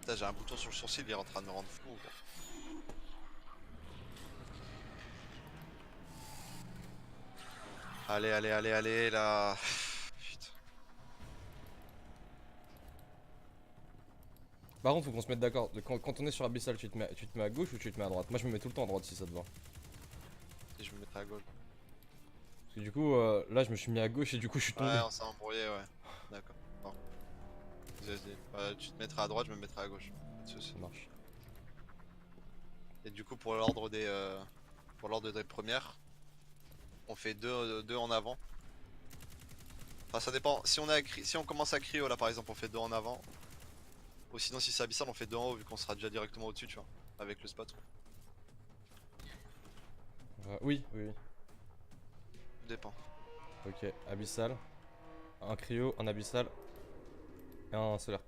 Putain, j'ai un bouton sur le sourcil, il est en train de me rendre fou. Quoi. Allez, allez, allez, allez, là. Putain. Par contre, faut qu'on se mette d'accord. Quand on est sur Abyssal, tu te mets à gauche ou tu te mets à droite? Moi, je me mets tout le temps à droite si ça te va. Et je me mettrai à gauche. Parce que du coup, là, je me suis mis à gauche et du coup, je suis Ouais, tombé. on s'est embrouillé, ouais. D'accord. Bon. Vas-y. Tu te mettras à droite, je me mettrai à gauche. Pas de soucis. Ça marche. Et du coup, pour l'ordre des premières, on fait deux en avant. Enfin, ça dépend. Si on commence à cryo, là par exemple, on fait deux en avant. Ou sinon, si c'est abyssal, on fait deux en haut, vu qu'on sera déjà directement au-dessus, tu vois. Avec le spot. Oui, oui, oui. Tout dépend. Ok, Abyssal. Un cryo, un Abyssal. Et un solaire.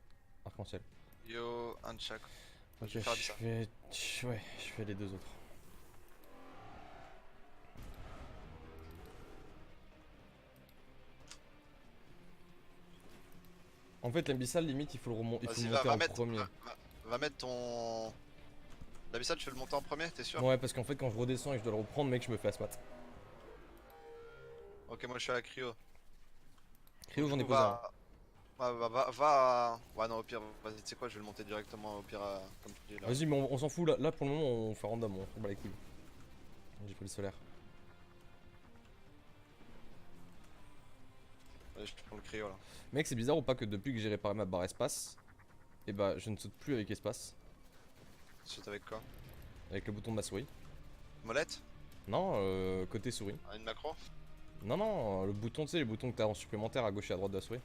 Arc-en-ciel. Yo, un de chaque. Ok, Je vais je faire abyssal. fais. Ouais, je fais les deux autres. En fait, l'Abyssal, limite, il faut le Vas-y, monter en premier. va mettre ton. L'abyssal, tu fais le monter en premier, t'es sûr? Ouais, parce qu'en fait, quand je redescends et que je dois le reprendre, mec, je me fais asmat. Ok, moi je suis à la cryo. Donc Cryo, du j'en ai coup, posé un. Ouais, non, au pire, vas-y, tu sais quoi, je vais le monter directement, au pire, comme tu dis là. Vas-y, mais on s'en fout, là, pour le moment, on fait random, on bat les couilles. J'ai pris le solaire. Allez, je prends le cryo là. Mec, c'est bizarre ou pas que depuis que j'ai réparé ma barre espace, et bah, je ne saute plus avec espace, Tu sautes avec quoi? avec le bouton de ma souris. Molette? Non, côté souris. Une macro? Non, non, le bouton, tu sais, les boutons que t'as en supplémentaire à gauche et à droite de la souris.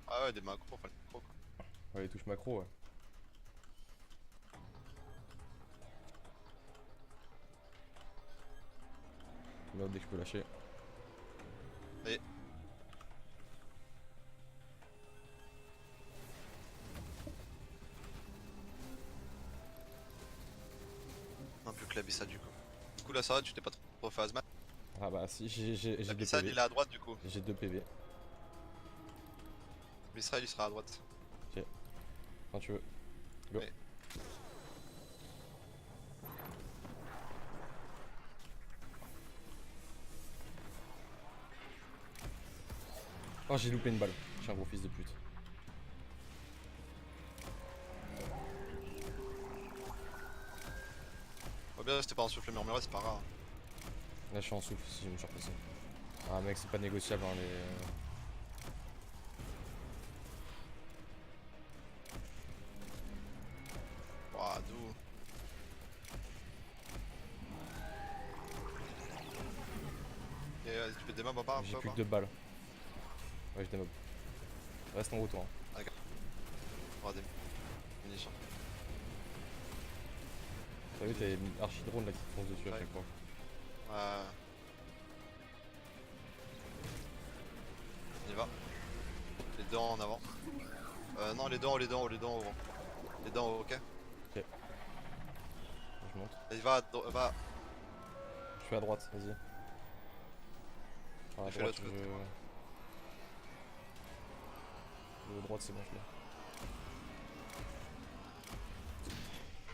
Ah ouais, des macros, enfin les macros quoi. Ouais, les touches macro, ouais. Là, dès que je peux lâcher. Et non plus que l'abyssal du coup. Du coup là ça va, tu t'es pas trop fait Azmat. Ah bah si, j'ai 2 L'abyssal PV. il est à droite du coup. J'ai 2 PV. L'Israël il sera à droite. Ok, quand tu veux. Go. Oui. Oh, j'ai loupé une balle. Je suis un gros fils de pute. Oh bien c'était pas un souffle murmuré, c'est pas grave. Là, je suis en souffle si je me suis repassé. Ah, mec, c'est pas négociable, hein, les. Ouah, d'où? Et vas-y, tu fais des mobs à part un J'ai peu ou plus que pas? 2 balles. Ouais, j'ai des mobs. Reste en route, toi. Hein. Ah, d'accord. Oh, des munitions. T'as vu, t'as les archi-drones là qui te foncent dessus à Ouais. chaque fois. On y va. Les deux en avant. Non, les deux en haut, les deux en haut, les deux en haut. Les deux en haut, ok? Ok, je monte. Vas-y, va. Je suis à droite, vas-y. Ah, à Fais droite, l'autre je côté. veux. Le droite, c'est bon, je l'ai.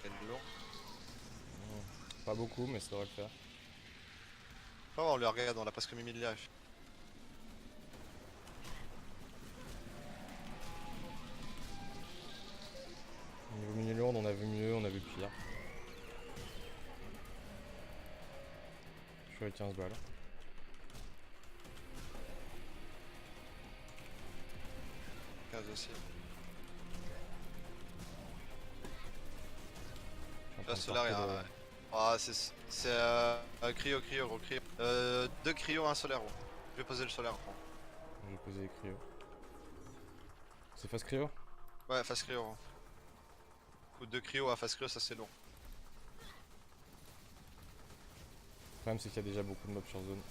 Quel lourd. Pas beaucoup, mais ça devrait le faire. Oh, on le regarde, on a presque mis 1000 lives. Niveau mini lourde, on a vu mieux, on a vu pire. Je suis à 15 balles. 15 aussi. Je suis en train Là, de Solar, il y a sortir un. Ah, c'est cryo, gros cryo. Deux cryo, un solaire, gros. Je vais poser le solaire, gros. Je vais poser les cryos. C'est face cryo? Ouais, face cryo, gros. Ou deux cryo à face cryo, ça c'est long. Le problème, c'est qu'il y a déjà beaucoup de mobs sur zone.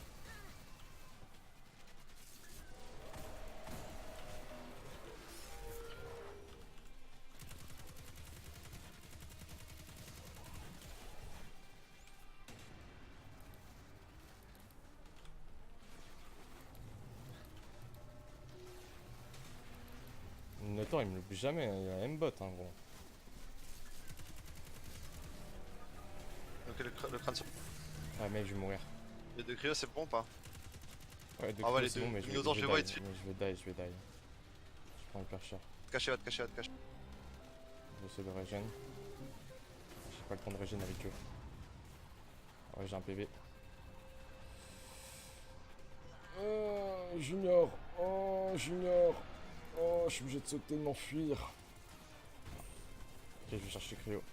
Le Notor, il me loupe jamais, hein, il y a un M-bot, hein, gros. Donc le crâne sur. Ah mec, je vais mourir. Les deux cryos, c'est bon ou pas? Ouais, de Ah ouais, les c'est deux bon, mais je vais, dinosaures, je les vois, ils te die. suivent. Mais je vais die. Je prends hyper cher. Va te cacher, va te cacher, va te cacher. Je vais essayer de régène. J'ai pas le temps de régène avec eux. Ouais, j'ai un PV. Junior. Oh, Junior. Oh, je suis obligé de sauter, de m'enfuir. Ok, je vais chercher Cryo.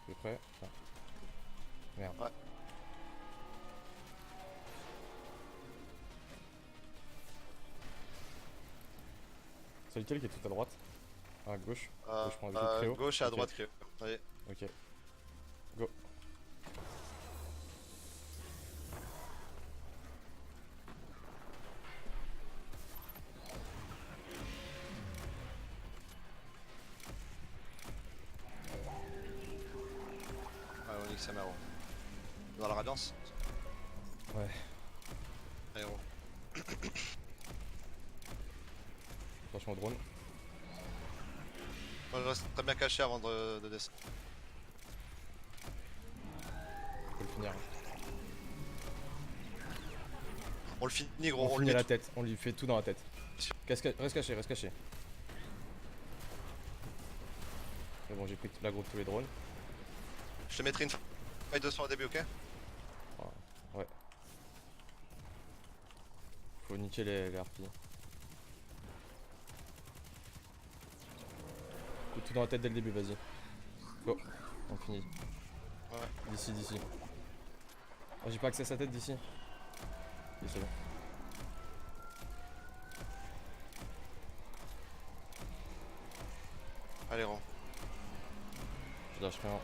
Tu es prêt? Ah. Merde. Ouais. C'est lequel qui est tout à droite? À gauche? Je prends avec Cryo. Gauche et à Ok. droite, cryo. Allez. Ok. Go. Ouais, on nique sa mère. Dans la radiance. Ouais. Aéro. Attention au drone. Moi, je reste très bien caché avant de descendre. Faut le finir. On le finit, gros. On le finit met la tout. tête. On lui fait tout dans la tête. Reste caché, reste caché. C'est bon, j'ai pris la groupe de tous les drones. Je te mettrai une faille de son au début, ok? Ouais. Faut niquer les harpies. Faut tout dans la tête dès le début, vas-y. Go. On finit. Ouais. D'ici. Oh, j'ai pas accès à sa tête d'ici. Ok, c'est bon. Allez, rends. Je lâche rien.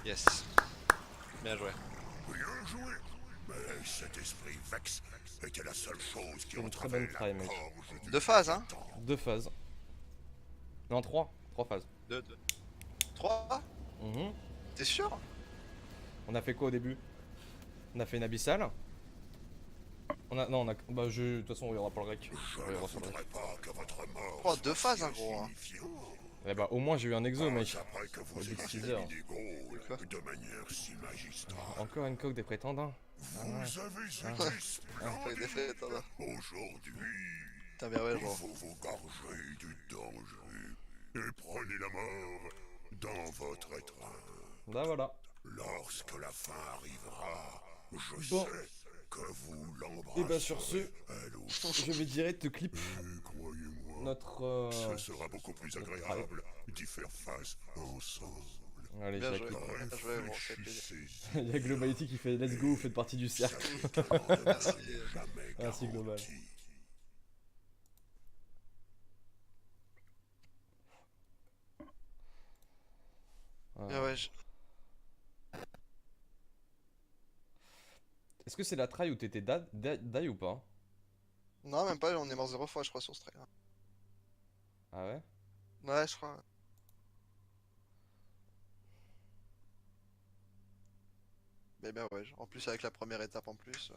Yes. Bien joué. Bien joué. Mais cet esprit Vex était la seule chose qui C'est une très bonne try, mec. Deux phases, hein? 2 phases. Non, 3. 3 phases. Deux. Trois? Mhm. T'es sûr? On a fait quoi au début? On a fait une abyssale. Non, bah, de toute façon, on verra pas le rec. Je On ne verra sur le voudrais rec. pas que votre mort Oh, deux phases, hein, soit gros. Hein. signifiante. Eh bah, au moins, j'ai eu un exo, mec. Après que vous Au bout de ayez 6 fait heures. des Quoi goals de manière si magistrale, Encore une coque des prétendants. vous Ah, avez été Fais des faits, attends. splendide. Aujourd'hui, Putain, bien ouais, il gros. faut vous gorger du danger et prenez la mort dans votre étreinte. Bah voilà. Lorsque la fin arrivera, je Bon. sais que vous l'embrasserez. Et bah sur ce, elle aussi. je vais direct clip Et croyez-moi, notre... ce sera beaucoup plus agréable d'y faire face ensemble. Allez, Bien j'ai joué. la clip. Bien joué, gros. C'est plaisir. Réfléchissez-y. Il y a Globality qui fait let's go, vous faites partie du cercle. Ce qui ne Merci. jamais Merci, Global. garanti. Bien ouais, Est-ce que c'est la try où t'étais die ou pas? Non, même pas, on est mort 0 fois, je crois, sur ce trait. Ah ouais? Ouais, je crois. Mais ben ouais, en plus avec la première étape en plus.